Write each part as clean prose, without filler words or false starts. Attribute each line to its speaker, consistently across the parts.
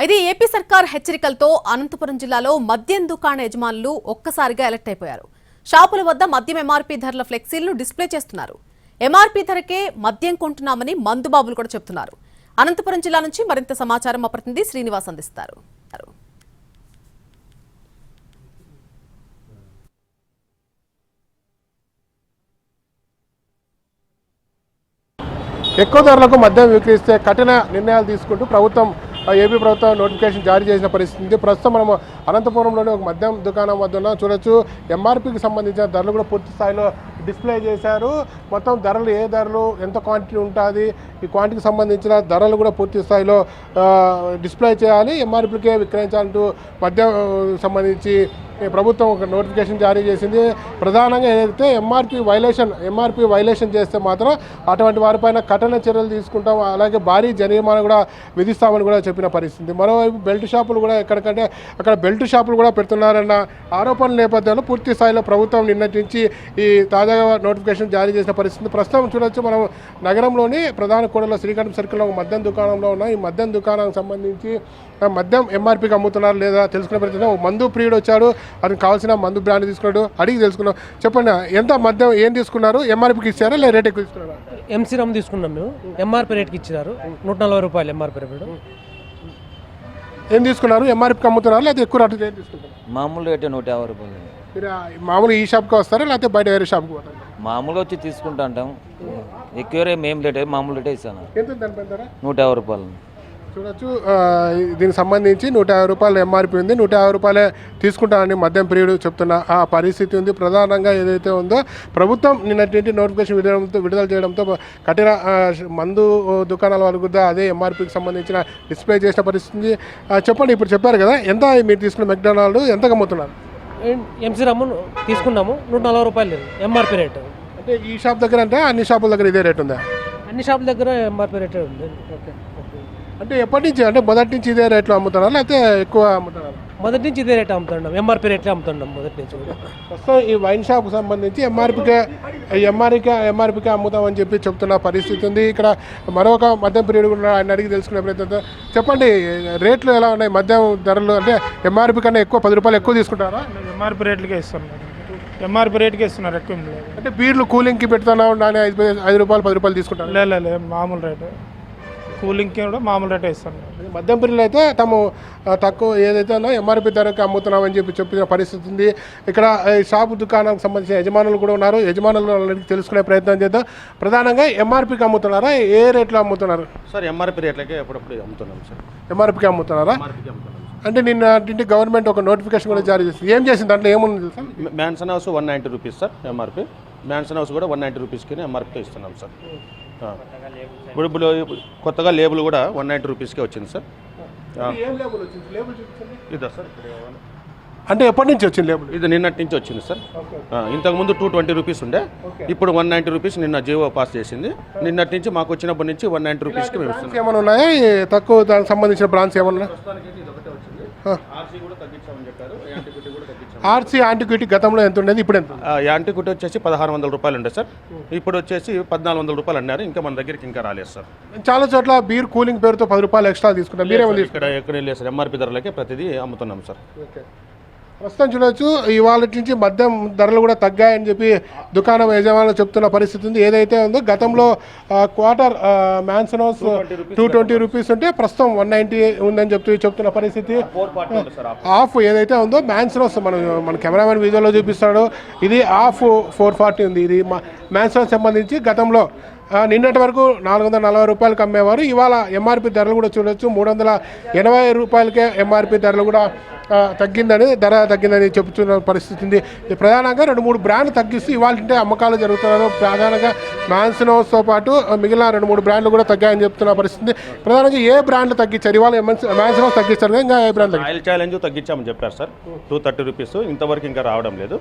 Speaker 1: అయితే ఏపీ సర్కార్ హెచ్చరికలతో అనంతపురం జిల్లాలో మద్యం దుకాణ యజమానులు ఒక్కసారిగా అలర్ట్ అయిపోయారు. షాపుల వద్ద మద్యం ఎంఆర్పీ ధరల ఫ్లెక్సీలను డిస్ప్లే చేస్తున్నారు. ఎంఆర్పీ ధరకే మద్యం కొంటున్నామని మందుబాబులు కూడా చెబుతున్నారు. అనంతపురం జిల్లా నుంచి మరింత సమాచారం మా ప్రతినిధి శ్రీనివాస్ అందిస్తారు.
Speaker 2: ఎక్కువ ధరలకు మద్యం విక్రయిస్తే కఠిన నిర్ణయాలు తీసుకుంటూ ఏపీ ప్రభుత్వం నోటిఫికేషన్ జారీ చేసిన పరిస్థితి. ప్రస్తుతం మనం అనంతపురంలోని ఒక మద్యం దుకాణం వద్ద చూడొచ్చు. ఎంఆర్పీకి సంబంధించిన ధరలు కూడా పూర్తి స్థాయిలో డిస్ప్లే చేశారు. మొత్తం ధరలు, ఏ ధరలు, ఎంత క్వాంటిటీ ఉంటుంది, ఈ క్వాంటిటీకి సంబంధించిన ధరలు కూడా పూర్తి స్థాయిలో డిస్ప్లే చేయాలి, ఎంఆర్పీకే విక్రయించాలంటూ మద్యం సంబంధించి ప్రభుత్వం ఒక నోటిఫికేషన్ జారీ చేసింది. ప్రధానంగా ఏదైతే ఎంఆర్పీ వైలేషన్ చేస్తే మాత్రం అటువంటి వారిపైన కఠిన చర్యలు తీసుకుంటాం, అలాగే భారీ జరిమానా కూడా విధిస్తామని కూడా చెప్పిన పరిస్థితి. మరోవైపు బెల్ట్ షాపులు కూడా ఎక్కడికంటే అక్కడ బెల్ట్ షాపులు కూడా పెడుతున్నారన్న ఆరోపణల నేపథ్యంలో పూర్తి స్థాయిలో ప్రభుత్వం నిన్నటి నుంచి ఈ తాజాగా నోటిఫికేషన్ జారీ చేసిన పరిస్థితి. ప్రస్తుతం చూడొచ్చు, మనం నగరంలోని ప్రధాన కూడలో శ్రీకాంత్ సర్కిల్లో ఒక మద్యం దుకాణంలో ఉన్న ఈ మద్యం దుకాణానికి సంబంధించి మద్యం ఎంఆర్పీకి అమ్ముతున్నారు లేదా తెలుసుకునే ప్రయత్నం. ఒక మందు ప్రియుడు వచ్చాడు, అతనికి కావాల్సిన మందు బ్రాండ్ తీసుకున్నాడు, అడిగి తెలుసుకున్నాం. చెప్పండి, ఎంత మద్యం ఏం తీసుకున్నారు? ఎంఆర్పీకి ఇచ్చారా లేదా రేట్ ఎక్కువ ఇస్తున్నారా?
Speaker 3: ఎంసీ రమ్ తీసుకున్నాం మేము, ఎంఆర్పీ రేట్కి ఇచ్చినారు. 140 రూపాయలు ఎంఆర్పీ రేట్.
Speaker 2: ఏం తీసుకున్నారు? ఎంఆర్పీకి అమ్ముతున్నారు లేదా ఎక్కువ రేట్ తీసుకుంటారు?
Speaker 4: మామూలు రేటే 150 రూపాయలు.
Speaker 2: మీరు మామూలు ఈ షాప్కి వస్తారా లేకపోతే బయట వేరే షాప్కి పోతారా?
Speaker 4: మామూలుగా వచ్చి తీసుకుంటా ఉంటాం. ఎక్కువ రేట్ మేము రేటే మామూలు రేటే ఇస్తాను.
Speaker 2: ఎంత దానిపైన?
Speaker 4: 150 రూపాయలు.
Speaker 2: చూడొచ్చు, దీనికి సంబంధించి 150 రూపాయలు ఎంఆర్పీ ఉంది. 150 రూపాయలే తీసుకుంటానని మద్యం ప్రియుడు చెప్తున్న ఆ పరిస్థితి ఉంది. ప్రధానంగా ఏదైతే ఉందో ప్రభుత్వం నిన్నటి నోటిఫికేషన్ విడుదల చేయడంతో కఠిన మందు దుకాణాల వరకు కూడా అదే ఎంఆర్పీకి సంబంధించిన డిస్ప్లే చేసిన పరిస్థితి. చెప్పండి, ఇప్పుడు చెప్పారు కదా, ఎంత మీరు తీసుకున్న మెక్డొనాల్డ్ ఎంతగా అమ్ముతున్నారు?
Speaker 3: ఎంసీ రమ్ తీసుకున్నాము, 140 రూపాయలు ఎంఆర్పీ రేట్.
Speaker 2: అంటే ఈ షాప్ దగ్గర అంటే అన్ని షాపుల దగ్గర ఇదే రేట్ ఉందా?
Speaker 3: అన్ని షాపుల దగ్గర ఎంఆర్పీ రేట్ ఉంది.
Speaker 2: ఓకే. అంటే ఎప్పటి నుంచి, అంటే మొదటి నుంచి ఇదే రేట్లో అమ్ముతున్నారు లేకపోతే ఎక్కువ అమ్ముతున్నారు?
Speaker 3: మొదటి నుంచి ఇదే రేట్ అమ్ముతున్నాం, ఎంఆర్పీ రేట్లో అమ్ముతున్నాం మొదటి నుంచి కూడా.
Speaker 2: ప్రస్తుతం ఈ వైన్ షాప్కి సంబంధించి ఎంఆర్పీకే అమ్ముతామని చెప్తున్న పరిస్థితి ఉంది. ఇక్కడ మరొక మద్యం పీరియడ్ కూడా ఆయన అడిగి తెలుసుకునే ప్రయత్నంతో. చెప్పండి, రేట్లు ఎలా ఉన్నాయి? మద్యం ధరలు అంటే ఎంఆర్పీ కన్నా ఎక్కువ 10 రూపాయలు ఎక్కువ తీసుకుంటారా?
Speaker 5: ఎంఆర్పీ రేట్లకే ఇస్తున్నారు. ఎంఆర్పీ రేట్కే ఇస్తున్నారు, ఎక్కువ లేదు.
Speaker 2: అంటే బీర్లు కూలింగ్కి పెడుతున్నావు, 5 రూపాయలు 10 రూపాయలు తీసుకుంటారు?
Speaker 5: లేదు, మామూలు రేటు. కూలింగ్కి కూడా మామూలు రేటే ఇస్తాను.
Speaker 2: మద్యం పిల్లలు అయితే తాము తక్కువ ఏదైతే ఉందో ఎంఆర్పీ ధరకు అమ్ముతున్నామని చెప్పిన పరిస్థితి ఉంది. ఇక్కడ షాపు దుకాణానికి సంబంధించిన యజమానులు కూడా ఉన్నారు. యజమానులు తెలుసుకునే ప్రయత్నం చేద్దాం. ప్రధానంగా ఎంఆర్పీకి అమ్ముతున్నారా, ఏ రేట్లో అమ్ముతున్నారు?
Speaker 6: సార్ ఎంఆర్పీ రేట్లకే ఎప్పుడప్పుడు అమ్ముతున్నాం సార్.
Speaker 2: ఎంఆర్పీకి అమ్ముతున్నారా? అంటే నిన్న గవర్నమెంట్ ఒక నోటిఫికేషన్ కూడా జారీ చేసింది. ఏం చేసింది దాంట్లో? ఏముంది తెలుసా?
Speaker 6: Mansion house 190 rupees sir MRP. Mansion house కూడా 190 రూపీస్కి ఎంఆర్పీతో ఇస్తున్నాం సార్. ఇప్పుడు కొత్తగా లేబుల్ కూడా 190 రూపీస్కే వచ్చింది సార్. ఇదా సార్?
Speaker 2: అంటే ఎప్పటి నుంచి వచ్చింది లేబుల్?
Speaker 6: ఇది నిన్నటి నుంచి వచ్చింది సార్. ఇంతకుముందు 220 రూపీస్ ఉండే, ఇప్పుడు 190 రూపీస్ నిన్న జియో పాస్ చేసింది. నిన్నటి నుంచి మాకు వచ్చినప్పటి నుంచి 190 రూపీస్కి మేము ఇస్తున్నాం.
Speaker 2: ఏమైనా ఉన్నాయా తక్కువ దానికి సంబంధించిన బ్రాండ్స్ ఏమన్నా? ఆర్సీ యాంటిక్విటీ గతంలో ఎంత ఉండేది, ఇప్పుడు ఎంత?
Speaker 6: యాంటిక్విటీ వచ్చేసి 1600 రూపాయలు ఉండే సార్. ఇప్పుడు వచ్చేసి 1400 రూపాయలు అన్నారు. ఇంకా మన దగ్గరికి ఇంకా రాలేదు సార్.
Speaker 2: చాలా చోట్ల బీర్ కూలింగ్ పేరుతో 10 రూపాయలు ఎక్స్ట్రా తీసుకుంటాం. మీరేమో
Speaker 6: ఇక్కడ ఎక్కడ లేదు సార్, ఎంఆర్పీ ధరలకే ప్రతిదీ అమ్ముతున్నాం సార్.
Speaker 2: ప్రస్తుతం చూడవచ్చు, ఇవాళ నుంచి మద్యం ధరలు కూడా తగ్గాయని చెప్పి దుకాణం యజమానులు చెప్తున్న పరిస్థితి ఉంది. ఏదైతే ఉందో గతంలో క్వార్టర్ మ్యాన్సన్ హౌస్ 220 రూపీస్ ఉంటే ప్రస్తుతం 190 ఉందని చెప్తున్న పరిస్థితి. ఆఫ్ ఏదైతే ఉందో మ్యాన్సన్ హౌస్ మన కెమెరామెన్ వీడియోలో చూపిస్తాడు, ఇది ఆఫ్ 440 ఉంది. ఇది మ్యాన్సన్ హౌస్ సంబంధించి గతంలో నిన్నటి వరకు 440 రూపాయలకు అమ్మేవారు. ఇవాళ ఎంఆర్పీ ధరలు కూడా చూడవచ్చు, 380 రూపాయలకే ఎంఆర్పీ ధరలు కూడా ధర తగ్గిందని చెబుతున్న పరిస్థితి ఉంది. ప్రధానంగా 2-3 బ్రాండ్లు తగ్గిస్తూ ఇవాళ అమ్మకాలు జరుగుతున్నారు. ప్రధానంగా మ్యాన్సన్ హౌస్తో పాటు మిగిలిన 2-3 బ్రాండ్లు కూడా తగ్గాయని చెప్తున్న పరిస్థితి. ప్రధానంగా ఏ బ్రాండ్లు తగ్గించారు ఇవాళ? మ్యాన్సన్ హౌస్ తగ్గిస్తారు, ఇంకా ఏ బ్రాండ్?
Speaker 6: ఆయిల్ ఛాలెంజ్ తగ్గించామని చెప్పారు సార్, 230 రూపీస్. ఇంతవరకు ఇంకా రావడం లేదు.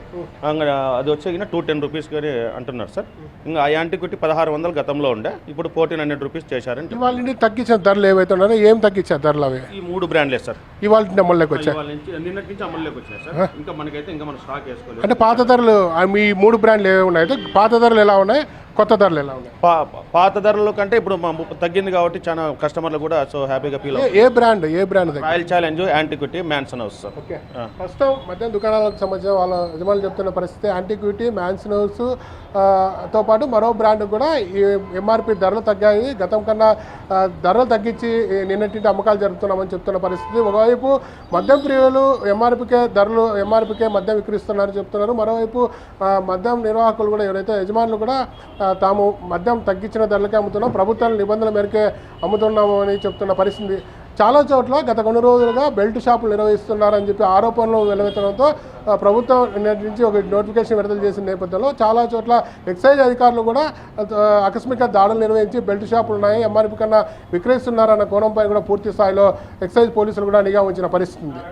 Speaker 6: అది వచ్చి 210 రూపీస్ కానీ అంటున్నారు సార్. ఇంకా ఆ యాంటిక్విటీ 1600 గతంలో ఉండే, ఇప్పుడు 1400 రూపీస్ చేశారని.
Speaker 2: ఇవాళ తగ్గించిన ధరలు ఏవైతే ఉన్నారో ఏం తగ్గించారు ధరలు? అవి
Speaker 6: ఈ 3 బ్రాండ్లే సార్.
Speaker 2: ఇవాళ అమల్లోకి వచ్చాయి,
Speaker 6: నిన్నటి నుంచి అమల్లోకి వచ్చాయి సార్. ఇంకా మనకైతే ఇంకా మనం స్టాక్ వేసుకోవాలి.
Speaker 2: అంటే పాత ధరలు మీ 3 బ్రాండ్లు ఏవి ఉన్నాయి? పాత ధరలు ఎలా ఉన్నాయి, కొత్త ధరలు ఎలా ఉన్నాయి?
Speaker 6: పాత ధరల కంటే ఇప్పుడు తగ్గింది కాబట్టి చాలా కస్టమర్లు కూడా సో హ్యాపీగా ఫీల్ అవుతారు.
Speaker 2: ఏ బ్రాండ్ దగ్గర?
Speaker 6: Royal challenge, antiquity, mansion house sir.
Speaker 2: Okay, ప్రస్తుతం మద్యం దుకాణాలకు సంబంధించిన వాళ్ళ యజమానులు చెప్తున్న పరిస్థితి యాంటిక్విటీ, మ్యాన్సన్ హౌస్ తో పాటు మరో బ్రాండ్ కూడా ఈ ఎంఆర్పి ధరలు తగ్గాయి. గతం కన్నా ధరలు తగ్గించి నిన్నటి అమ్మకాలు జరుపుతున్నామని చెప్తున్న పరిస్థితి. ఒకవైపు మద్యం ప్రియులు ఎంఆర్పికే మద్యం విక్రయిస్తున్నారని చెప్తున్నారు. మరోవైపు మద్యం నిర్వాహకులు కూడా ఎవరైతే యజమానులు కూడా తాము మద్యం తగ్గించిన ధరలకే అమ్ముతున్నాం, ప్రభుత్వాల నిబంధనల మేరకే అమ్ముతున్నాము అని చెప్తున్న పరిస్థితి. చాలా చోట్ల గత కొన్ని రోజులుగా బెల్ట్ షాపులు నిర్వహిస్తున్నారని చెప్పి ఆరోపణలు వెలువెత్తడంతో ప్రభుత్వం నిన్నటి నుంచి ఒక నోటిఫికేషన్ విడుదల చేసిన నేపథ్యంలో చాలా చోట్ల ఎక్సైజ్ అధికారులు కూడా ఆకస్మిక దాడులు నిర్వహించి బెల్ట్ షాపులు ఉన్నాయి, ఎంఆర్పి కన్నా విక్రయిస్తున్నారన్న కోణంపై కూడా పూర్తి స్థాయిలో ఎక్సైజ్ పోలీసులు కూడా నిఘా ఉంచిన పరిస్థితి ఉంది.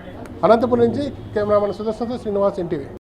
Speaker 2: అనంతపురం నుంచి కెమెరామన్ సుదర్శన్తో శ్రీనివాస్, ఎన్టీవీ.